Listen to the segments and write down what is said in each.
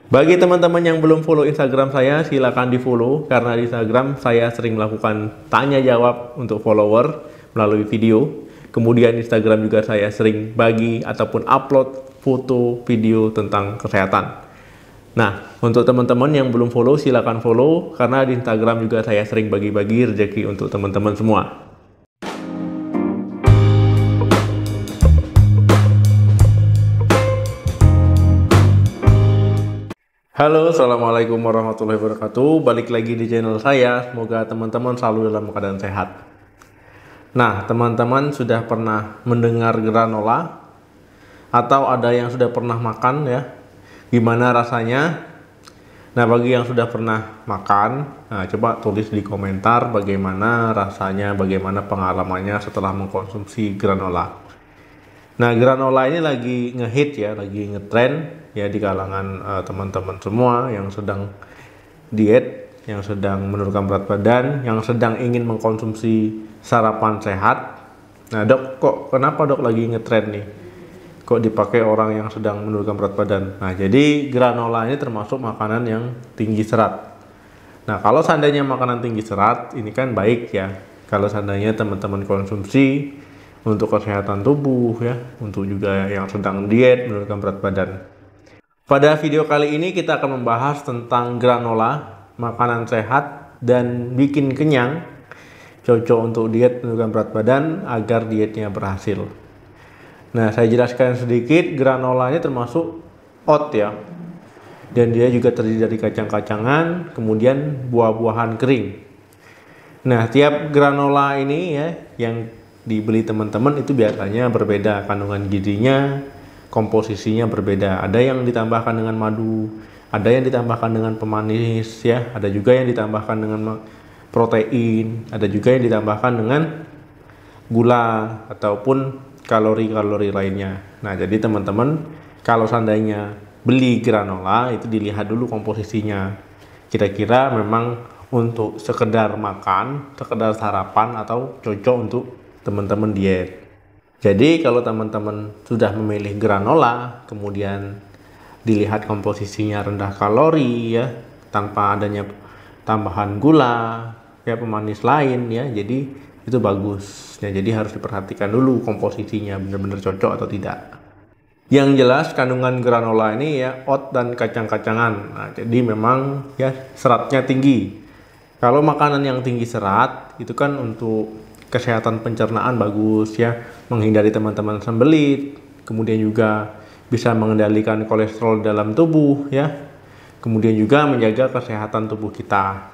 Bagi teman-teman yang belum follow Instagram saya, silakan di follow karena di Instagram saya sering melakukan tanya jawab untuk follower melalui video. Kemudian Instagram juga saya sering bagi ataupun upload foto video tentang kesehatan. Nah, untuk teman-teman yang belum follow, silakan follow karena di Instagram juga saya sering bagi-bagi rezeki untuk teman-teman semua. Halo, assalamualaikum warahmatullahi wabarakatuh. Balik lagi di channel saya. Semoga teman-teman selalu dalam keadaan sehat. Nah, teman-teman sudah pernah mendengar granola atau ada yang sudah pernah makan ya? Gimana rasanya? Nah, bagi yang sudah pernah makan, coba tulis di komentar bagaimana rasanya, bagaimana pengalamannya setelah mengkonsumsi granola. Nah, granola ini lagi ngehit ya, lagi ngetrend ya di kalangan teman-teman semua yang sedang diet, yang sedang menurunkan berat badan, yang sedang ingin mengkonsumsi sarapan sehat. Nah, dok, kenapa dok lagi ngetrend nih? Kok dipakai orang yang sedang menurunkan berat badan? Nah, jadi granola ini termasuk makanan yang tinggi serat. Nah, kalau seandainya makanan tinggi serat, ini kan baik ya. Kalau seandainya teman-teman konsumsi untuk kesehatan tubuh ya, untuk juga yang sedang diet menurunkan berat badan. Pada video kali ini kita akan membahas tentang granola, makanan sehat dan bikin kenyang, cocok untuk diet menurunkan berat badan agar dietnya berhasil. Nah, saya jelaskan sedikit, granola ini termasuk oat ya, dan dia juga terdiri dari kacang-kacangan, kemudian buah-buahan kering. Nah, tiap granola ini ya yang dibeli teman-teman itu biasanya berbeda kandungan gizinya, komposisinya berbeda. Ada yang ditambahkan dengan madu, ada yang ditambahkan dengan pemanis ya, ada juga yang ditambahkan dengan protein, ada juga yang ditambahkan dengan gula ataupun kalori-kalori lainnya. Nah, jadi teman-teman kalau seandainya beli granola itu dilihat dulu komposisinya. Kira-kira memang untuk sekedar makan, sekedar sarapan atau cocok untuk teman-teman diet. Jadi kalau teman-teman sudah memilih granola, kemudian dilihat komposisinya rendah kalori ya, tanpa adanya tambahan gula, ya pemanis lain ya, jadi itu bagus. Ya, jadi harus diperhatikan dulu komposisinya benar-benar cocok atau tidak. Yang jelas kandungan granola ini ya oat dan kacang-kacangan. Nah, jadi memang ya seratnya tinggi. Kalau makanan yang tinggi serat itu kan untuk kesehatan pencernaan bagus ya, menghindari teman-teman sembelit, kemudian juga bisa mengendalikan kolesterol dalam tubuh ya, kemudian juga menjaga kesehatan tubuh kita.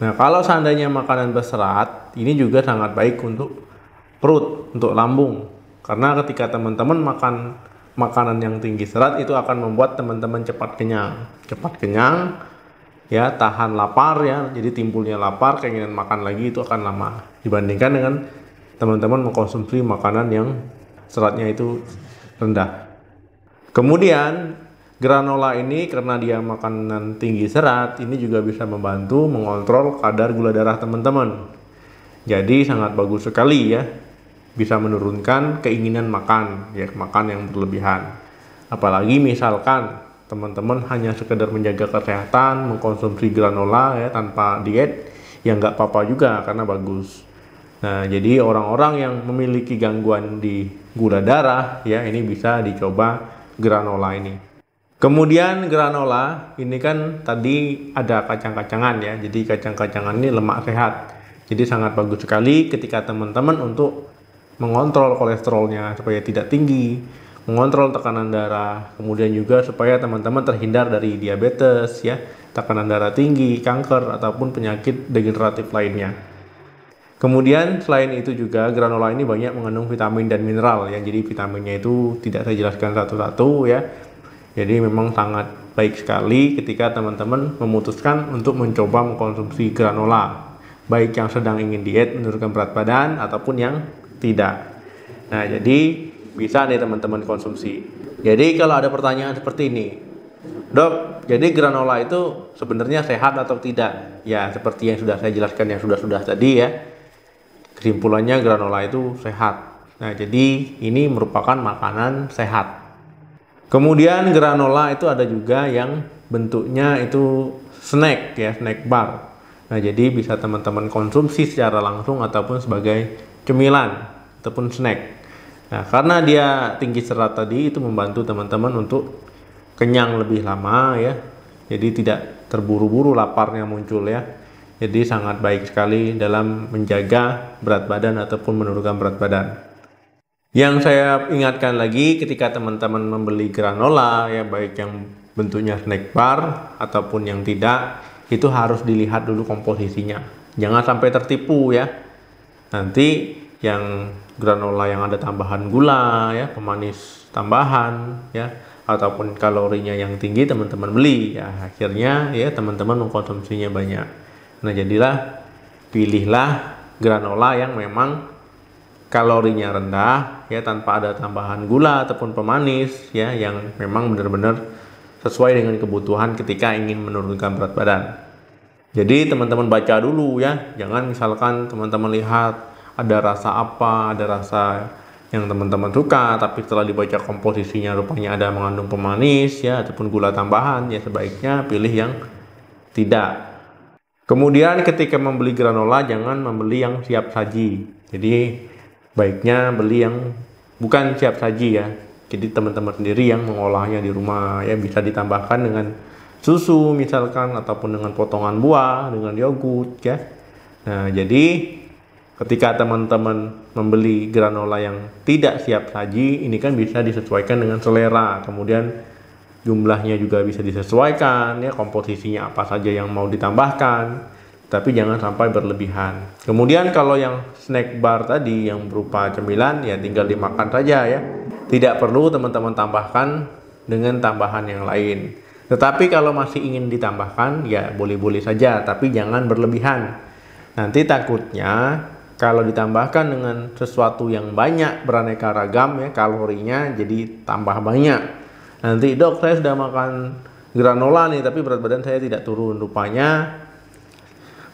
Nah, kalau seandainya makanan berserat, ini juga sangat baik untuk perut, untuk lambung, karena ketika teman-teman makan makanan yang tinggi serat itu akan membuat teman-teman cepat kenyang ya, tahan lapar ya, jadi timbulnya lapar, keinginan makan lagi itu akan lama dibandingkan dengan teman-teman mengkonsumsi makanan yang seratnya itu rendah. Kemudian granola ini karena dia makanan tinggi serat, ini juga bisa membantu mengontrol kadar gula darah teman-teman. Jadi sangat bagus sekali ya, bisa menurunkan keinginan makan ya, makan yang berlebihan. Apalagi misalkan teman-teman hanya sekedar menjaga kesehatan, mengkonsumsi granola ya tanpa diet, ya nggak apa-apa juga karena bagus. Nah, jadi orang-orang yang memiliki gangguan di gula darah ya, ini bisa dicoba granola ini. Kemudian granola ini kan tadi ada kacang-kacangan ya, jadi kacang-kacangan ini lemak sehat. Jadi sangat bagus sekali ketika teman-teman untuk mengontrol kolesterolnya supaya tidak tinggi, mengontrol tekanan darah, kemudian juga supaya teman-teman terhindar dari diabetes ya, tekanan darah tinggi, kanker ataupun penyakit degeneratif lainnya. Kemudian selain itu juga granola ini banyak mengandung vitamin dan mineral ya, jadi vitaminnya itu tidak saya jelaskan satu-satu ya. Jadi memang sangat baik sekali ketika teman-teman memutuskan untuk mencoba mengkonsumsi granola, baik yang sedang ingin diet menurunkan berat badan ataupun yang tidak. Nah, jadi bisa nih teman-teman konsumsi. Jadi kalau ada pertanyaan seperti ini, dok, jadi granola itu sebenarnya sehat atau tidak? Ya, seperti yang sudah saya jelaskan yang sudah tadi ya. Kesimpulannya granola itu sehat. Nah, jadi ini merupakan makanan sehat. Kemudian granola itu ada juga yang bentuknya itu snack ya, snack bar. Nah, jadi bisa teman-teman konsumsi secara langsung ataupun sebagai cemilan ataupun snack. Nah, karena dia tinggi serat tadi, itu membantu teman-teman untuk kenyang lebih lama ya. Jadi tidak terburu-buru laparnya muncul ya. Jadi sangat baik sekali dalam menjaga berat badan ataupun menurunkan berat badan. Yang saya ingatkan lagi, ketika teman-teman membeli granola ya, baik yang bentuknya snack bar ataupun yang tidak, itu harus dilihat dulu komposisinya. Jangan sampai tertipu ya. Nanti yang granola yang ada tambahan gula ya, pemanis tambahan ya, ataupun kalorinya yang tinggi teman-teman beli ya, akhirnya ya teman-teman mengkonsumsinya banyak. Nah, jadilah pilihlah granola yang memang kalorinya rendah ya, tanpa ada tambahan gula ataupun pemanis ya, yang memang benar-benar sesuai dengan kebutuhan ketika ingin menurunkan berat badan. Jadi teman-teman baca dulu ya, jangan misalkan teman-teman lihat ada rasa apa, ada rasa yang teman-teman suka, tapi setelah dibaca komposisinya rupanya ada mengandung pemanis ya ataupun gula tambahan, ya sebaiknya pilih yang tidak. Kemudian ketika membeli granola jangan membeli yang siap saji. Jadi baiknya beli yang bukan siap saji ya. Jadi teman-teman sendiri yang mengolahnya di rumah ya, bisa ditambahkan dengan susu misalkan ataupun dengan potongan buah, dengan yogurt ya. Nah, jadi ketika teman-teman membeli granola yang tidak siap saji, ini kan bisa disesuaikan dengan selera. Kemudian jumlahnya juga bisa disesuaikan ya, komposisinya apa saja yang mau ditambahkan. Tapi jangan sampai berlebihan. Kemudian kalau yang snack bar tadi yang berupa cemilan ya tinggal dimakan saja ya. Tidak perlu teman-teman tambahkan dengan tambahan yang lain. Tetapi kalau masih ingin ditambahkan ya boleh-boleh saja, tapi jangan berlebihan. Nanti takutnya kalau ditambahkan dengan sesuatu yang banyak beraneka ragam ya, kalorinya jadi tambah banyak. Nanti, dok saya sudah makan granola nih tapi berat badan saya tidak turun. Rupanya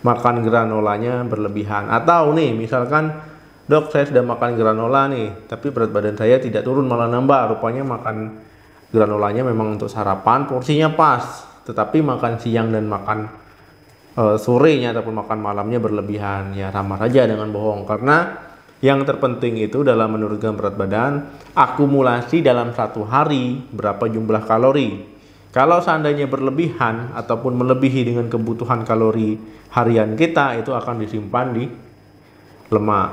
makan granolanya berlebihan. Atau nih misalkan, dok saya sudah makan granola nih tapi berat badan saya tidak turun malah nambah. Rupanya makan granolanya memang untuk sarapan, porsinya pas, tetapi makan siang dan makan sorenya ataupun makan malamnya berlebihan. Ya sama saja dengan bohong, karena yang terpenting itu dalam menurunkan berat badan akumulasi dalam satu hari berapa jumlah kalori. Kalau seandainya berlebihan ataupun melebihi dengan kebutuhan kalori harian kita, itu akan disimpan di lemak.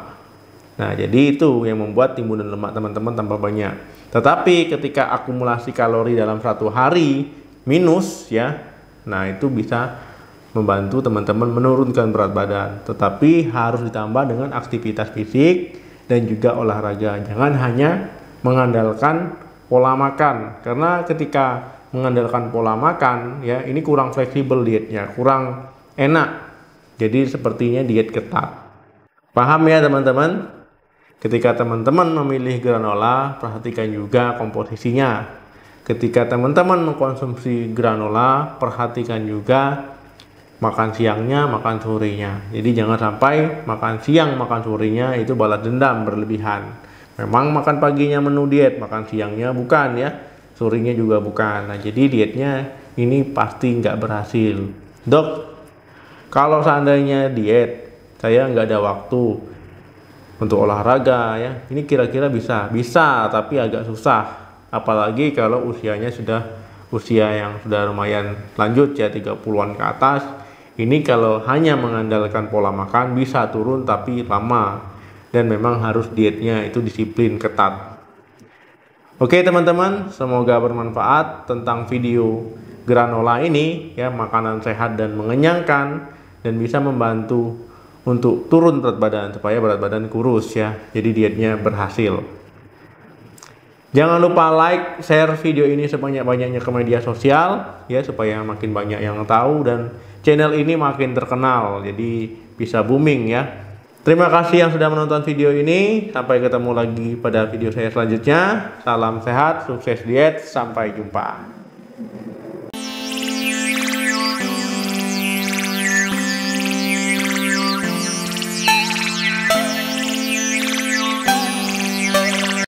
Nah, jadi itu yang membuat timbunan lemak teman-teman tambah banyak. Tetapi ketika akumulasi kalori dalam satu hari minus ya, nah itu bisa membantu teman-teman menurunkan berat badan. Tetapi harus ditambah dengan aktivitas fisik dan juga olahraga. Jangan hanya mengandalkan pola makan, karena ketika mengandalkan pola makan ya, ini kurang fleksibel dietnya, kurang enak. Jadi sepertinya diet ketat. Paham ya teman-teman? Ketika teman-teman memilih granola, perhatikan juga komposisinya. Ketika teman-teman mengkonsumsi granola, perhatikan juga makan siangnya, makan sorenya. Jadi jangan sampai makan siang, makan sorenya itu balas dendam berlebihan. Memang makan paginya menu diet, makan siangnya bukan ya, sorenya juga bukan. Nah, jadi dietnya ini pasti nggak berhasil. Dok, kalau seandainya diet, saya nggak ada waktu untuk olahraga ya, ini kira-kira bisa? Bisa, tapi agak susah. Apalagi kalau usianya sudah usia yang sudah lumayan lanjut ya, 30-an ke atas. Ini kalau hanya mengandalkan pola makan bisa turun tapi lama. Dan memang harus dietnya itu disiplin ketat. Oke teman-teman, semoga bermanfaat tentang video granola ini ya, makanan sehat dan mengenyangkan dan bisa membantu untuk turun berat badan supaya berat badan kurus ya. Jadi dietnya berhasil. Jangan lupa like, share video ini sebanyak-banyaknya ke media sosial ya, supaya makin banyak yang tahu dan channel ini makin terkenal. Jadi bisa booming ya. Terima kasih yang sudah menonton video ini. Sampai ketemu lagi pada video saya selanjutnya. Salam sehat, sukses diet, sampai jumpa.